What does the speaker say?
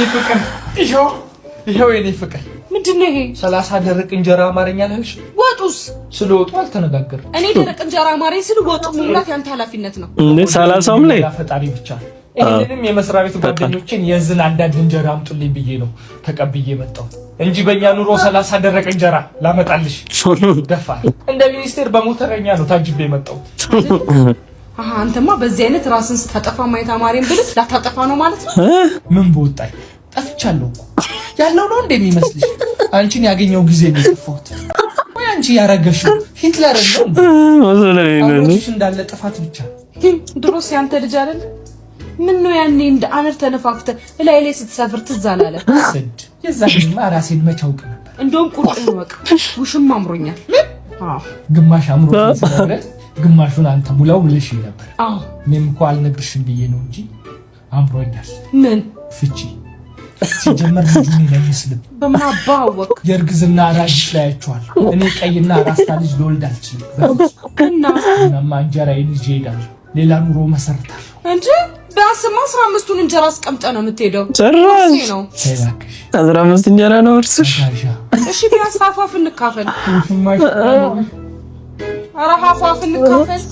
ይፍቅር ይሄው የኔ ፍቅር ምንድነው ይሄ? 30 ደረቅ እንጀራ አማርኛ አልሽ? ወጡስ? ስለ ወጡ አልተነጋገርም። እኔ ደረቅ እንጀራ አማርኛ ስለ ወጡ መብላት ያንተ ኃላፊነት ነው እንዴ? 30ም ላይ ፈጣሪ ብቻ። ይሄንንም የመስሪያ ቤት ጓደኞችን የዝን አንዳንድ እንጀራ አምጡልኝ ብዬ ነው ተቀብዬ መጣሁ እንጂ በእኛ ኑሮ 30 ደረቅ እንጀራ ላመጣልሽ ደፋ። እንደ ሚኒስቴር በሞተረኛ ነው ታጅቤ መጣሁ። አንተማ በዚህ አይነት ራስን ስታጠፋ ማየት አማሬን ብልስ ላታጠፋ ነው ማለት ነው። ምን በወጣኝ ጠፍቻለሁ እኮ ያለው ነው እንደሚመስልሽ? አንቺን ያገኘው ጊዜ ነው የጠፋሁት ወይ አንቺ ያረገሽው ሂትለር ነው ማለት እንዳለ ጥፋት ብቻ። ድሮስ ያንተ ልጅ አይደል? ምን ነው ያኔ እንደ አነር ተነፋፍተ ላይ ላይ ስትሰፍር ትዝ አላለ? ስድ የዛኔማ ራሴን መቻውቅ ነበር። እንደውም ቁርጥ ወቅ ውሽም አምሮኛል። አዎ ግማሽ አምሮኛል ስለሆነ ግማሹን አንተ ሙላው ብለሽ ነበር። አዎ እኔም እኮ አልነግርሽም ብዬ ነው እንጂ አምሮኛል። ምን ፍቺ ሲጀመር ልጅ ነው የሚመስልም። በምን አባወቅ የእርግዝና ራጅ ላይ አይቷል። እኔ ቀይና ራስታ ልጅ ልወልድ አልችልም እና እንጀራዬን ይዤ እሄዳለሁ። ሌላ ኑሮ መሰርታለሁ እንጂ ቢያንስማ 15ቱን እንጀራ አስቀምጠህ ነው የምትሄደው። ጭራሽ ነው ሰላክሽ 15 እንጀራ ነው እርስሽ? እሺ ቢያንስ አፋፍ እንካፈል። ኧረ አፋፍ እንካፈል።